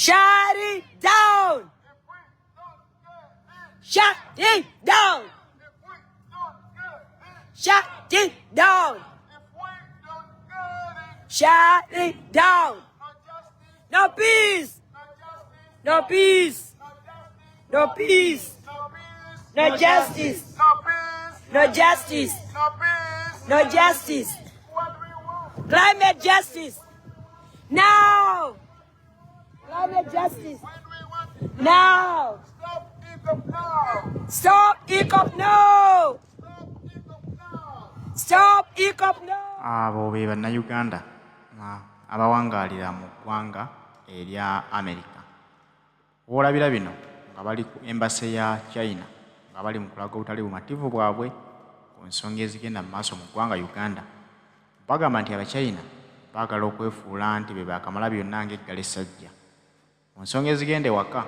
Shut it down. Shut it down. Shut it down. Shut it down. No peace. No peace. No peace. No justice. No justice. No justice. Climate justice. Now. Climate justice. Now. Stop EACOP now. Stop EACOP now. Abo be Banna Uganda abawangaalira mu ggwanga erya America. Olabira bino nga bali ku embassy ya China nga bali mu kulaga obutali bumativu bwabwe ku nsonga ezigenda mu maaso mu ggwanga Uganda. Bagamba nti Abachina baagala okwefuula nti be baakamala byonna ng'eggala essajja. Mu nsonga ezigenda ewaka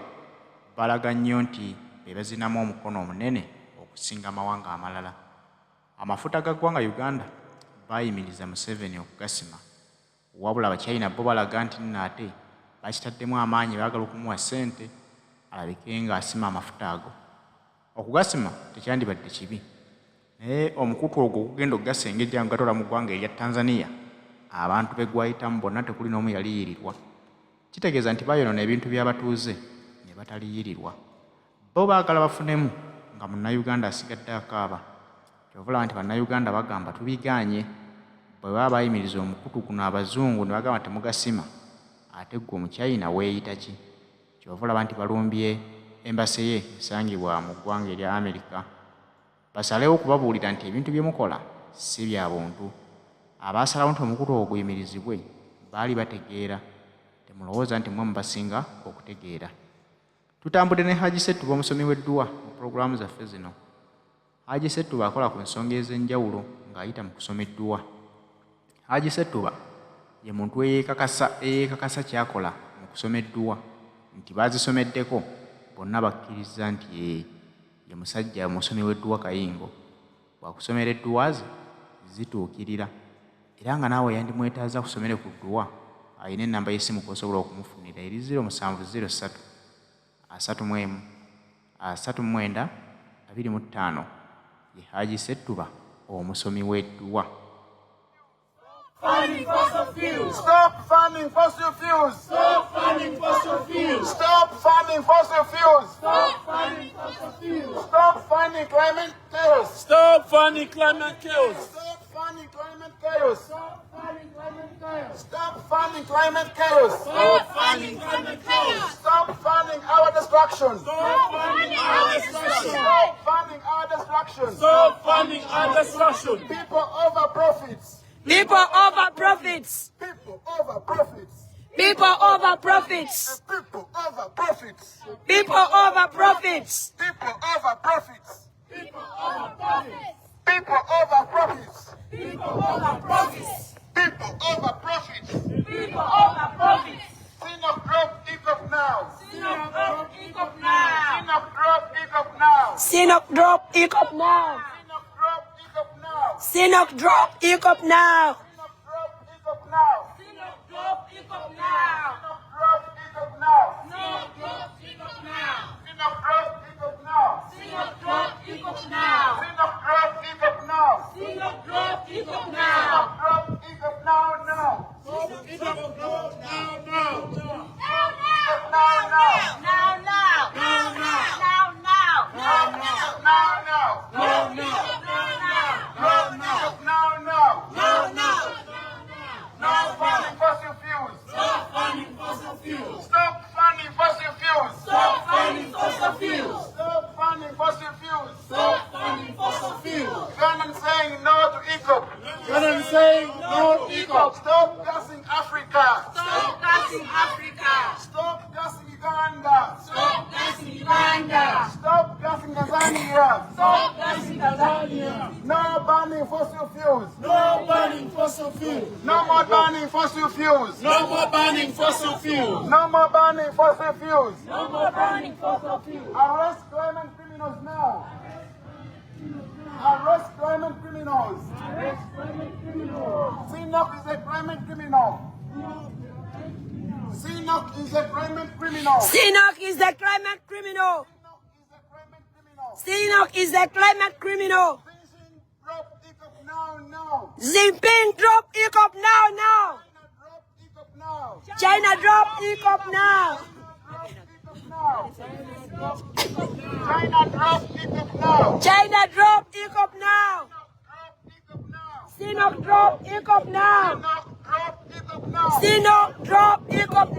balaga nnyo nti be bazinamu omukono omunene okusinga amawanga amalala. Amafuta ga ggwanga Uganda bayimiriza Museveni okugasima. Wabula Abachina bo balaga nti nnaate bakitaddemu amaanyi baagala okumuwa ssente alabike ng'asima amafuta ago. Okugasima tekyandibadde kibi. Naye omukutu ogwo okugenda okugasengejja nga gatola mu ggwanga erya Tanzania, abantu be gwayitamu bonna tekuli n'omu yaliyirirwa. Kitegeeza nti bayonoona ebintu by'abatuuze ne bataliyirirwa. Bo baagala bafunemu nga Munnayuganda asigadde akaaba. Kyovula nti Bannayuganda bagamba tubigaanye. Bwe baba bayimiriza omukutu guno Abazungu ne bagamba temugasima, ate gwe Omuchina weeyita ki? Kyovula nti balumbye embassy ye esangibwa mu ggwanga erya America. Basalewo okubabuulira nti ebintu bye mukola si bya buntu. Abaasalawo nti omukutu ogwo guyimirizibwe baali bategeera. Temulowooza nti mmwe mubasinga okutegeera. Tutambudde ne Haji Ssettuba omusomi w'edduwa mu pulogulaamu zaffe zino. Haji Ssettuba akola ku nsonga ez'enjawulo ng'ayita mu kusoma edduwa. Haji Ssettuba ye muntu eyeekakasa ky'akola mu kusoma edduwa nti baazisomeddeko bonna bakkiriza nti ye musajja omusomi w'edduwa kayingo. Bwakusomera edduwa ze zituukirira. Era nga naawe yandimwetaaza kusomere ku dduwa, ayina ennamba y'essimu kw'osobola okumufunira eri 0703 31 39 25. Ye Haji Ssettuba omusomi w'edduwa. Funding fossil fuels. Stop funding fossil fuels. Stop funding fossil fuels. Stop funding fossil fuels. Stop funding fossil fuels. Stop funding climate chaos. Stop funding climate chaos. Stop funding climate chaos. Stop funding climate chaos. Stop funding climate chaos. Stop funding climate chaos. Stop funding our destruction. Stop funding our destruction. Stop funding our destruction. Stop funding our destruction. People over profits. People over profits. People over profits. People over profits. People over profits. People over profits. People over profits. People over profits. People over profits. People over profits. People over profits. People over profits. Sinop drop EACOP now. Sinop drop EACOP now. Sinop drop EACOP now. Sinop drop EACOP now. Sinop drop EACOP now. Sinop drop EACOP now. Sinop drop EACOP now. Sinop drop EACOP now. Sinop drop EACOP now. Sinop drop EACOP now. Sinop drop EACOP now. Sinop drop EACOP now. Sinop drop EACOP Sinop drop EACOP now. now. Sinop drop EACOP now. EACOP now. Stop gassing Africa. Stop gassing Africa. Stop gassing Uganda. Stop gassing Uganda. Stop gassing Tanzania. Stop gassing Tanzania. No burning fossil fuels. No burning fossil fuels. No more burning fossil fuels. No more burning fossil fuels. No more burning fossil fuels. No more burning fossil fuels. Arrest climate criminals now. Arrest climate criminals. Arrest climate criminals. Sinop is a climate criminal. Sinok is a crime criminal. Sinok is the climate criminal. Sinok is a crime criminal. Sinok is the climate criminal. Jinping, drop EACOP now, now. Jinping, drop EACOP now. China, drop EACOP now. China, drop EACOP now. China, drop EACOP now. Sinok, drop EACOP now. Sinok, drop EACOP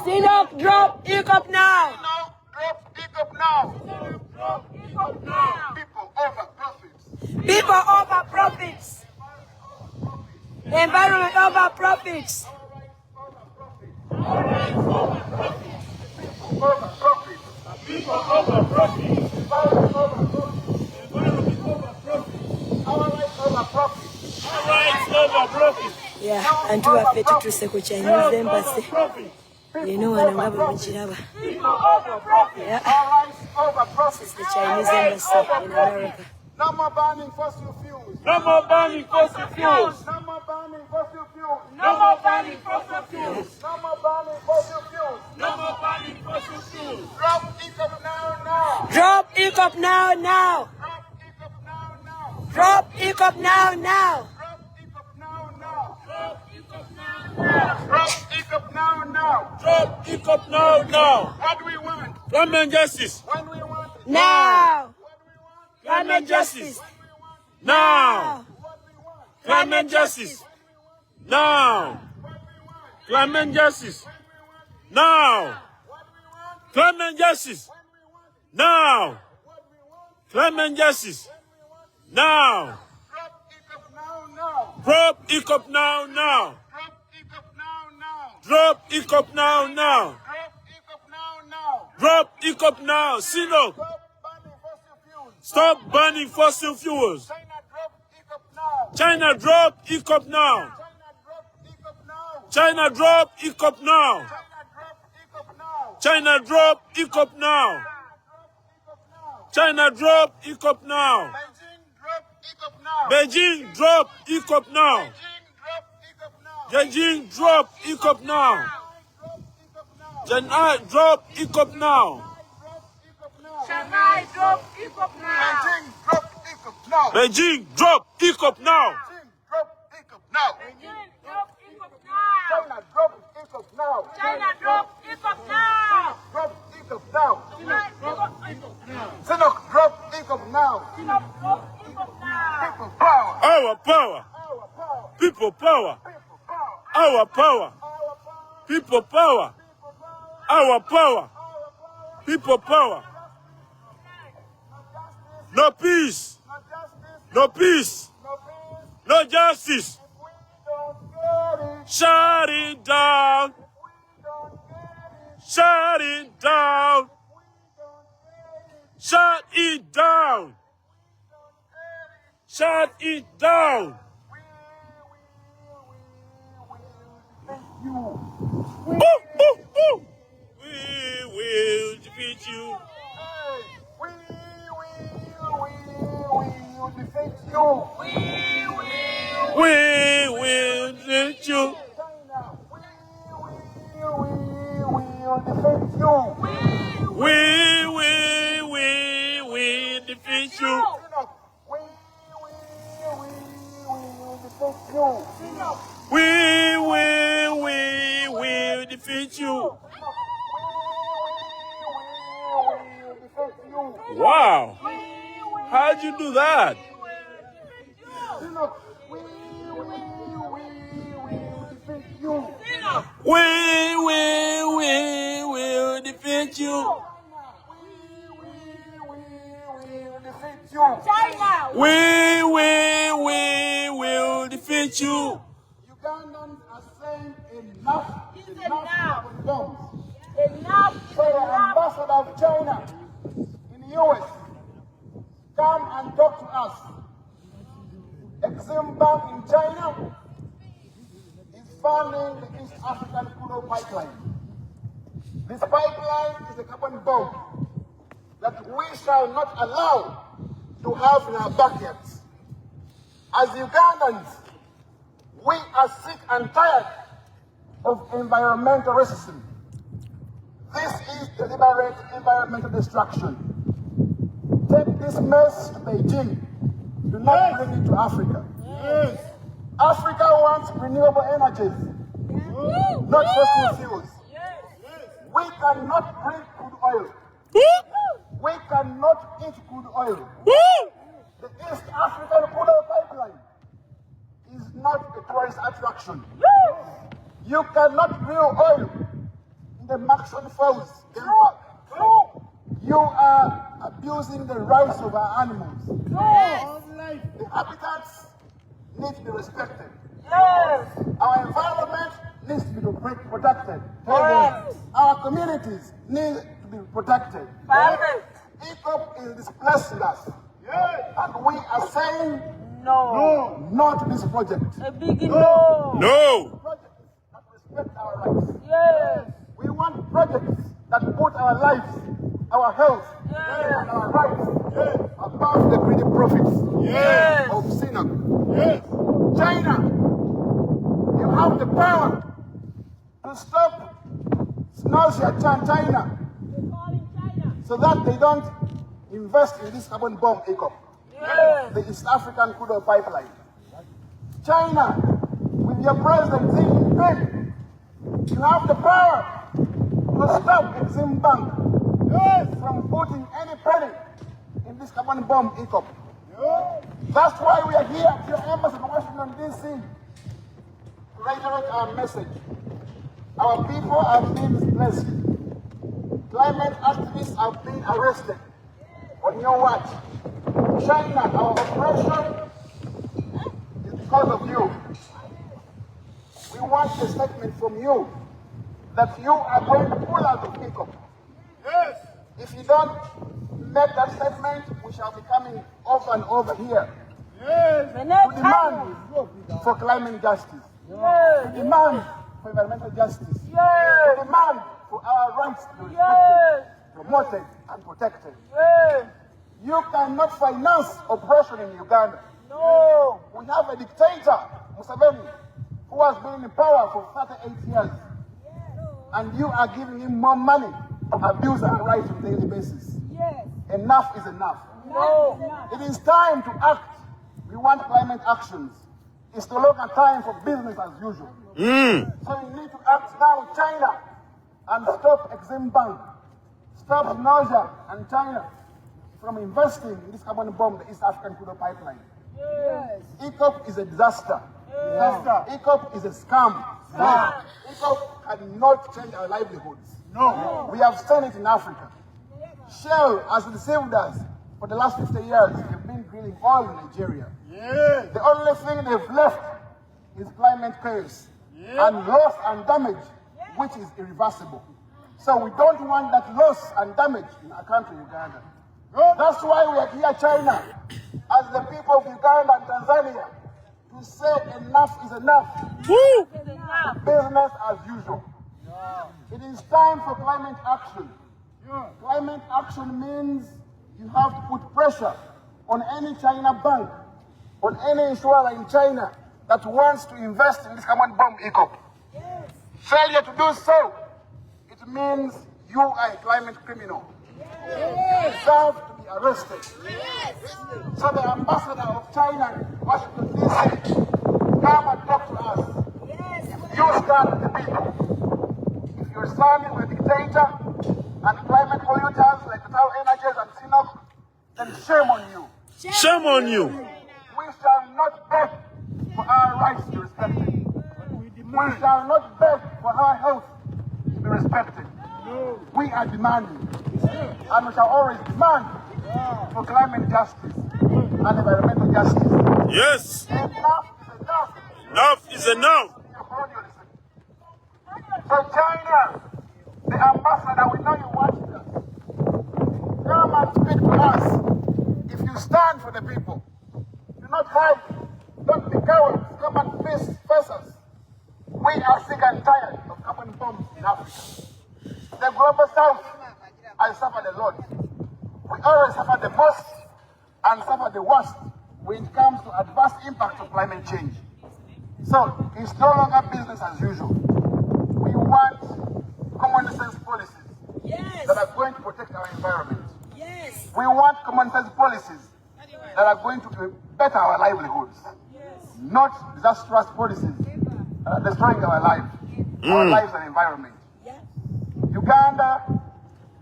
Sinok, drop EACOP now. now. Drop EACOP now. People over profits. People over profits. The environment over profits. Over profits. People over profit. Our rights over profits. Rights over profit. Yeah, and to have to the Chinese embassy. Profit. You know, and I'm going to have People over profit. yeah, Our rights over profits. the Chinese embassy in America. No more burning fossil fuels. No more burning fossil fuels. No more burning fossil fuels. No more burning fossil fuels. No more burning fossil fuels. No more burning fossil fuels. Drop EACOP now, now. Drop EACOP now, now. Drop EACOP now, now. Drop EACOP now, now. Drop EACOP now, now. Drop EACOP now, now. What do we want? Climate justice. When we want it. Now. Climate justice. Now. Climate justice. Now. Climate justice. Now. Climate justice. Now. Climate justice. Now. Drop EACOP now, now. Drop EACOP now, now. Drop Drop EACOP now, now. EACOP now. Sinok. Stop burning fossil fuels. Stop burning fossil fuels. China, drop EACOP now. China, drop EACOP now. China, drop EACOP now. China, drop EACOP now. China, drop EACOP now. Beijing, drop EACOP now. Beijing, drop EACOP now. Beijing, drop EACOP now. China, drop EACOP now. Beijing, drop EACOP now. Beijing, drop EACOP now. China, drop EACOP now. Drop EACOP now. Sinok, drop EACOP now. People power. Our power. People power. Our power. People power. Our power. People power. No peace. No peace. No justice. Shut it down. Shut it down. Shut it down. Shut it down. Boo, boo, boo. We will defeat you. We will defeat you. We will defeat you. China, we will defeat you. We will defeat you. We will defeat you. We will defeat you. Wow. How'd you do that? We will defeat you. We will defeat you. China. We will defeat you. Ugandans are saying enough is enough with bombs. Enough is So the enough. ambassador of China in the US, come and talk to us. Exim Bank in China is funding the East African crude oil pipeline. This pipeline is a carbon bomb that we shall not allow to have in our backyards. As Ugandans, we are sick and tired of environmental racism. This is deliberate environmental destruction. Take this mess to Beijing. Do not bring it to Africa. Yes. Africa wants renewable energies, not fossil fuels. We cannot drink crude oil. We cannot eat crude oil. The East African crude oil pipeline is not a tourist attraction. You cannot drill oil in the Maxon Falls in Park. You are abusing the rights of our animals. The habitats need to be respected. Our environment needs to be protected. Our communities need to be protected. ECOP is displacing us. And we are saying no to this project. A big no. No. Projects that respect our rights. We want projects that put our lives, our health, and our rights above the greedy profits of Sinop. China, you have the power to stop nausea China so that they don't invest in this carbon bomb ECOP, the East African crude oil pipeline. China, with your president Xi Jinping, you have the power to stop Exim Bank from putting any penny in this carbon bomb ECOP. That's why we are here at your embassy in Washington, D.C. to reiterate our message. Our people have been displaced. Climate activists have been arrested. On your watch. China, our oppression is because of you. We want a statement from you that you are going to pull out of ECOP. If you don't make that statement, we shall be coming over and over here to demand for climate justice, to demand for environmental justice, to demand for our rights to be respected, promoted, and protected. You cannot finance oppression in Uganda. No. We have a dictator, Museveni, who has been in power for 38 years. And you are giving him more money to abuse our rights on a daily basis. Enough is enough. No. It is time to act. We want climate actions. It's no longer time for business as usual. So you need to act now, China, and stop Exim Bank. Stop nausea and China from investing in this carbon bomb, the East African crude oil pipeline. ECOP is a disaster. ECOP is a scam. ECOP cannot change our livelihoods. We have seen it in Africa. Shell has deceived us for the last 50 years. They've been drilling oil in Nigeria. The only thing they've left is climate chaos and loss and damage, which is irreversible. So we don't want that loss and damage in our country, Uganda. That's why we are here, China, as the people of Uganda and Tanzania, to say enough is enough. Business as usual. It is time for climate action. Climate action means you have to put pressure on any China bank, on any insurer in China that wants to invest in this carbon bomb ECOP. Failure to do so, it means you are a climate criminal. You deserve to be arrested. So the ambassador of China in Washington, D.C., come and talk to us. You stand with the people. If you're standing with a dictator and climate polluters like Total Energies and Sinop, then shame on you. Shame on you. We shall not beg for our rights to be respected. We shall not beg for our health to be respected. We are demanding, and we shall always demand for climate justice and environmental justice. Yes. Enough is enough. Enough is enough. So China, the ambassador, we know you watching us. Come and speak to us. If you stand for the people, do not hide. Don't be cowards. Come and face us. We are sick and tired of carbon bombs in Africa. The global south has suffered a lot. We always suffer the most and suffer the worst when it comes to adverse impact of climate change. So it's no longer business as usual. We want common sense policies that are going to protect our environment. We want common sense policies that are going to better our livelihoods, not disastrous policies that are destroying our lives and environment. Uganda,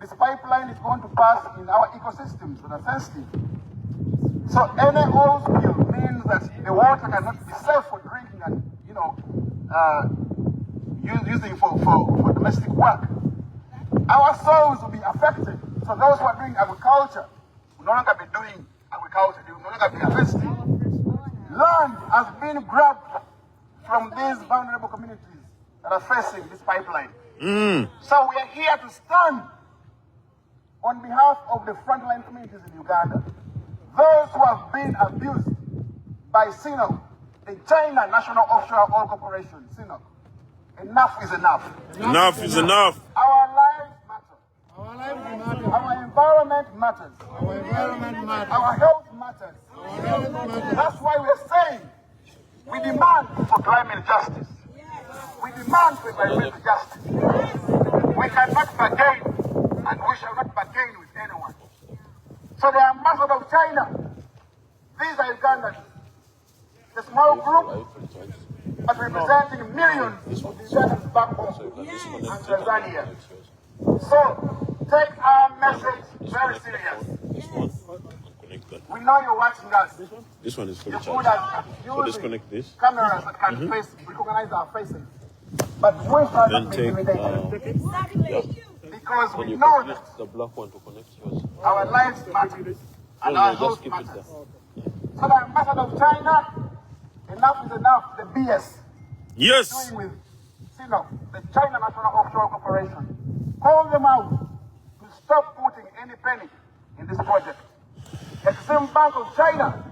this pipeline is going to pass in our ecosystems that are sensitive. So any oil spill means that the water cannot be safe for drinking and, using for domestic work. Our soils will be affected. So those who are doing agriculture will no longer be doing agriculture. They will no longer be harvesting. Land has been grabbed from these vulnerable communities that are facing this pipeline. So we are here to stand on behalf of the frontline communities in Uganda, those who have been abused by CNOC, the China National Offshore Oil Corporation, CNOC. Enough is enough. Enough is enough. Our lives matter. Our environment matters. Our health matters. That's why we're saying we demand for climate justice. We demand for environmental justice. We cannot bargain, and we shall not bargain with anyone. So the ambassador of China, these are Ugandans, the small group, but representing millions of Ugandans back home and Tanzania. So take our message very serious. We know you're watching us. This one is for the You're good charge. at So using disconnect this. cameras that can recognize our faces. But we shall Then not be take intimidated. Because then we you know can use that the black one to connect yours. our lives matter and No, our just health keep it matters. there. So the ambassador of China, enough is enough. The BS Yes. doing with CNOC, the China National Offshore Corporation. Call them out to stop putting any penny in this project. The Exim Bank of China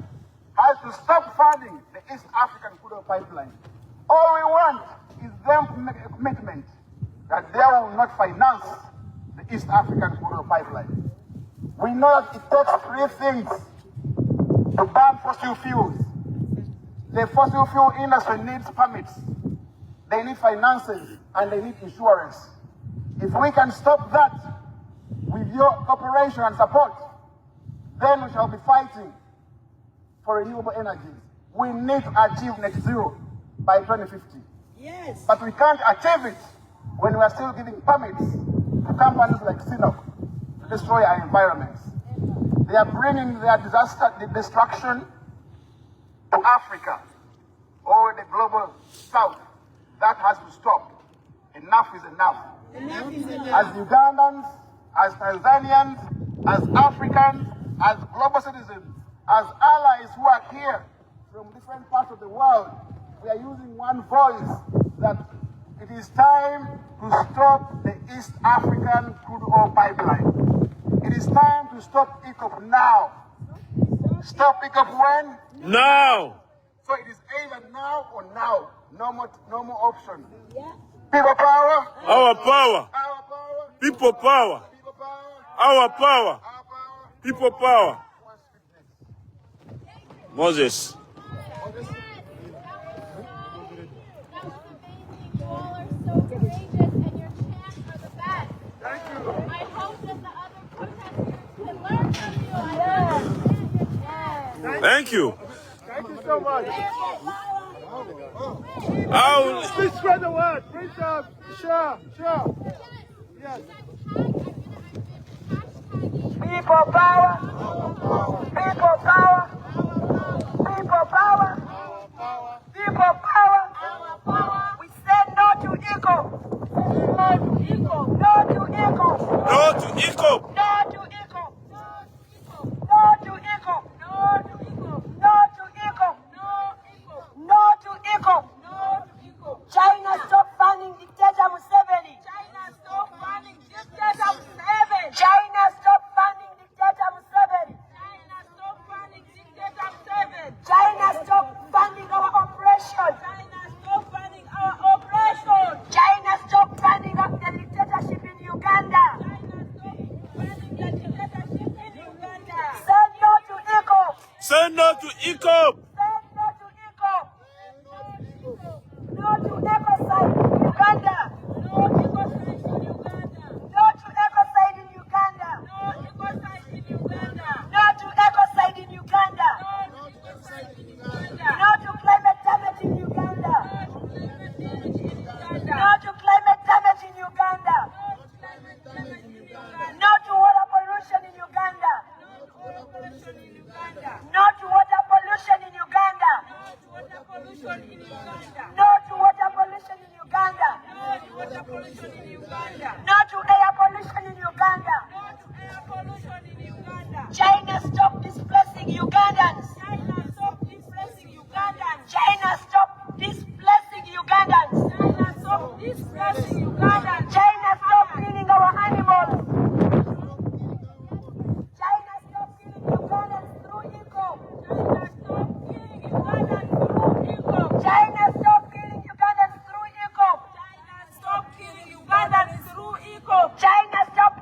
has to stop funding the East African crude oil pipeline. All we want is them to make a commitment that they will not finance the East African crude oil pipeline. We know that it takes three things to ban fossil fuels. The fossil fuel industry needs permits, they need finances, and they need insurance. If we can stop that with your cooperation and support, then we shall be fighting for renewable energies. We need to achieve net zero by 2050. But we can't achieve it when we are still giving permits to companies like CNOC to destroy our environments. They are bringing their destruction to Africa or the global south. That has to stop. Enough is enough. As Ugandans, as Tanzanians, as Africans, as global citizens, as allies who are here from different parts of the world, we are using one voice that it is time to stop the East African crude oil pipeline. It is time to stop ECOP now. Stop ECOP when? Now. So it is either now or now. No more option. People power. Our power. Our power. People power. People power. Our power. Our power. People power. Moses. You all are so courageous and your chants are the best. Thank you. I hope that the other protesters can learn from you. I understand your chants. Thank you. Thank you so much. I'll Spread the word. Preach up. Sure. Yes. People power. People power. People power. People power. We said no to eco. No to eco. No to eco. no to ECOP. No to eco. No to eco. No to eco. No to eco. No to eco. China stop funding dictator Museveni. China stop funding dictator Museveni. China stop funding dictator Museveni. China stop funding dictator ECOP. No to ecocide in Uganda. No ecocide in Uganda. No to ecocide in Uganda. No ecocide in Uganda. No to ecocide in Uganda. No ecocide in Uganda. No to climate damage in Uganda. No to climate damage in Uganda. No to water pollution in Uganda. No to water pollution in Uganda. No to water pollution in Uganda. No to air pollution in Uganda. China, stop displacing Ugandans. China, stop displacing Ugandans. China, stop displacing Ugandans. China, stop displacing Ugandans. China, stop killing our animals. China, stop killing Ugandans through ECOP. China, stop killing Ugandans through ECOP. China, stop killing Ugandans through ECOP. China, stop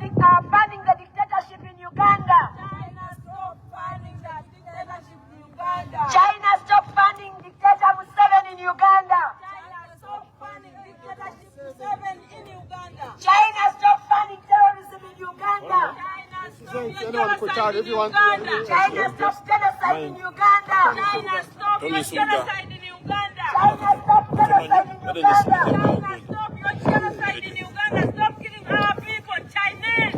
funding the dictatorship in Uganda. China, stop funding the dictatorship in Uganda. China, stop funding dictator Museveni in Uganda. China, stop funding dictatorship Museveni in Uganda. China, stop funding terrorism in Uganda. China, stop genocide in Uganda. China, stop genocide in Uganda. China, stop genocide in Uganda. China, stop your genocide in Uganda. Stop killing our people, Chinese.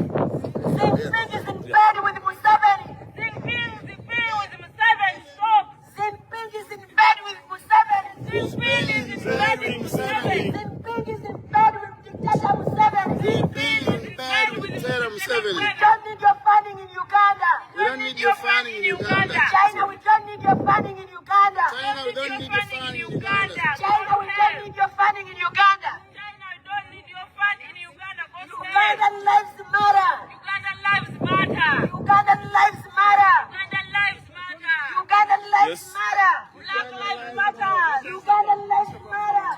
Jinping is in bed with Museveni. Jinping is in bed with Museveni. Stop. Jinping is in bed with Museveni. Jinping is in bed with Museveni. Jinping is in bed with dictator Museveni. Jinping is in bed with dictator Museveni. We don't need your funding in Uganda. We don't need your funding in Uganda. China, we don't need your funding in Uganda. China, we don't need your funding in Uganda. China, we don't need your funding in Uganda. China, we don't need your funding in Uganda. Ugandan lives matter. Ugandan lives matter. Ugandan lives matter. Ugandan lives matter. Ugandan lives matter. Black lives matter. Ugandan lives matter.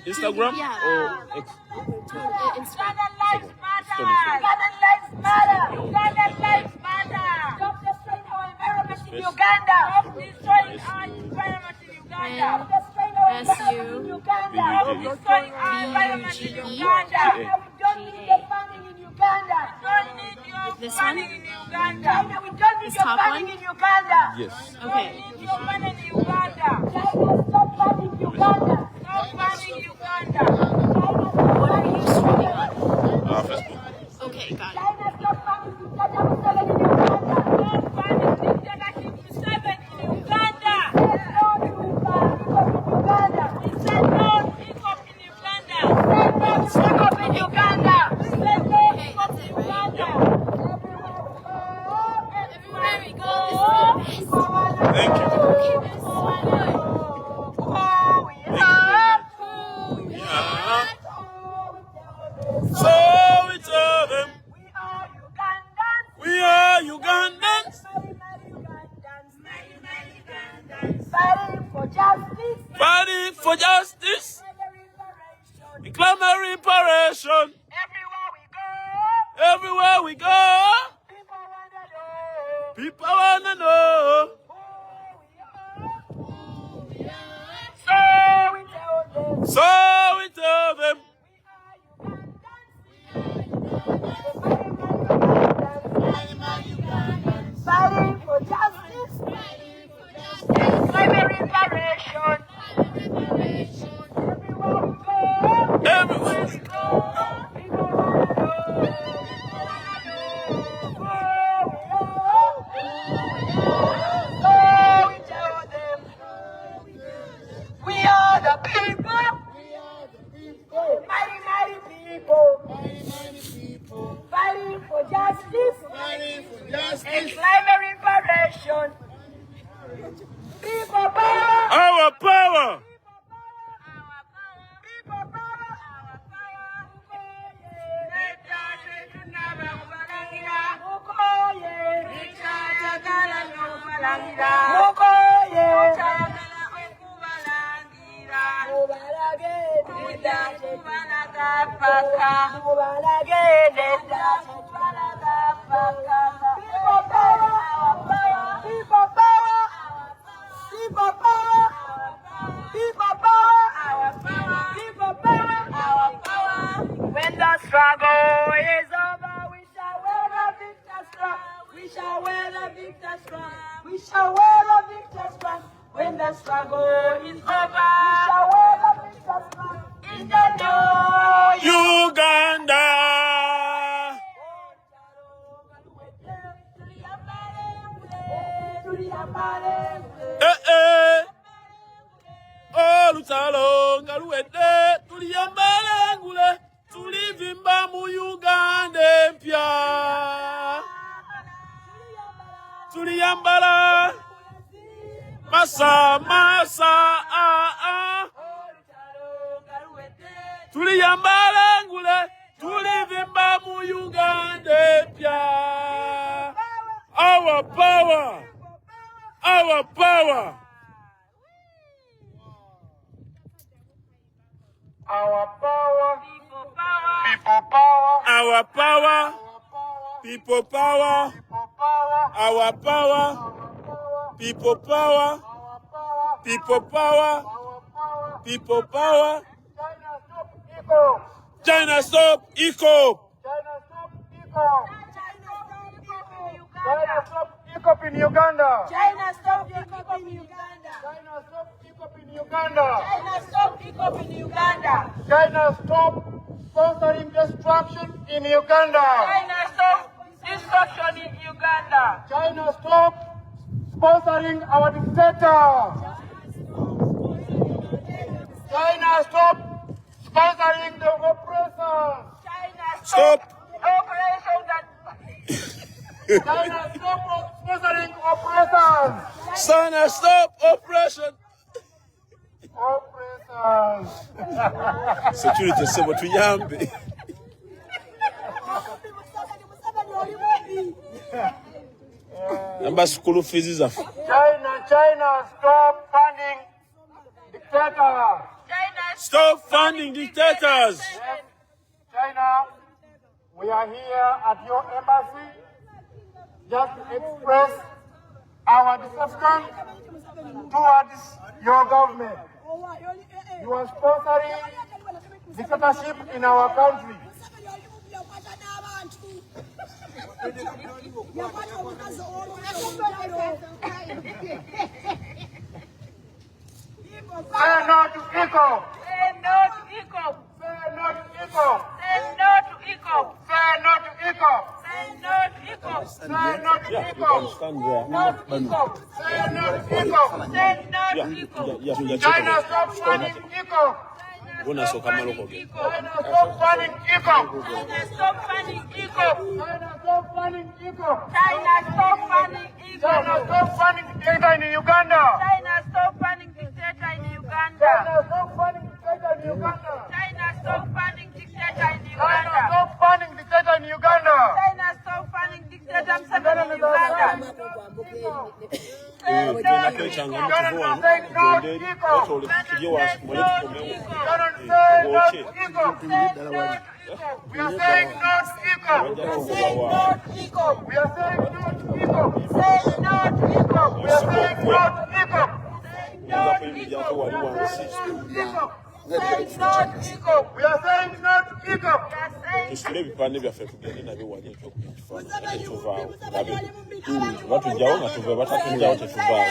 Instagram or X? Ugandan lives matter. Ugandan lives matter. Ugandan lives matter. Stop destroying our environment in Uganda. Stop destroying our environment in Uganda. Stop destroying our environment in Uganda. Stop destroying our environment in Uganda. We don't need your funding in Uganda. We don't need your funding in Uganda. China, we don't need your funding in Uganda. Yes. Okay. We don't need your funding in Uganda. China, stop funding Uganda. Stop funding Uganda. China, stop funding Uganda. Facebook. Okay, got it. China, stop funding dictator Museveni in Uganda. Stop funding dictatorship Museveni in Uganda. Say no to ECOP in Uganda. Say no to ECOP in Uganda. Say no to ECOP in Uganda. Say no to ECOP in Uganda. Everywhere we go, this is the best. Thank you. Okay, this is so good. So we tell them we are Ugandans. Fighting for justice. Fighting for justice. We claim a reparation. Everywhere we go, people wanna know. So we tell them fighting for justice. Climate reparation. everywhere we go. We are the people. Mighty, mighty people. Fighting for justice. And climate reparation. People power. Our power. People power. People power. victor's crown. When the struggle is over, we shall wear the victor's crown. In the north, Uganda. Oh, Lutalo, Galuete, Tuliambale, Ngule, Tulivimba mu Uganda empya. Tuliambala, Masa, Tuliambala, Ngule, Tulivimba mu Uganda empya. Our power, our power. Our power, people power, people power, Our power, people power, our power, people power, people power, people power. China stop eco. China stop eco. China stop eco in Uganda. China stop hiccup in Uganda. China stop eco in Uganda. China stop hiccup in Uganda. China stop sponsoring destruction in Uganda. China stop destruction in Uganda. China stop sponsoring our dictator. China stop sponsoring the oppressors. China Stop. operation that. China stop sponsoring oppressors. China stop oppression. Oppressors. Security sebo tuyambe. Namba school fees zafu. China stop funding dictators. Stop funding dictators. Yes, China, we are here at your embassy just to express our disappointment towards your government. You are sponsoring dictatorship in our country. Say no to eco. Say no to hiccup. Say no to eco. Say no to hiccup. Say no to eco. Say no to hiccup. Say no to Yeah, you eco. can stand there. No to hiccup. Say no to eco. Say no to hiccup. China stop funding eco. Gonna soka maloko. China stop funding eco. China stop funding hiccup. China stop funding eco. China stop funding China hiccup. stop funding dictator in Uganda. China stop funding dictator in Uganda. China stop funding dictator in Uganda. China stop funding dictator in China Uganda. stop funding dictator in Uganda. China stop funding dictator in Uganda. Tugenda kwechanga mutuvu wano tugende batole tujye wansi kumale tukomewo. Woche. We are saying no to eco. Say no to hiccup. We are saying no to eco. Say no to hiccup. We are saying no to eco. Yinza kuyimiryako wali wansi. Say no to hiccup. We are saying no to eco. Tusule ebipande byaffe tugende nabyo wali ekyokukifaanana ne tuvaawo. Batujjawo nga tuve batatujjawo tetuvaawo.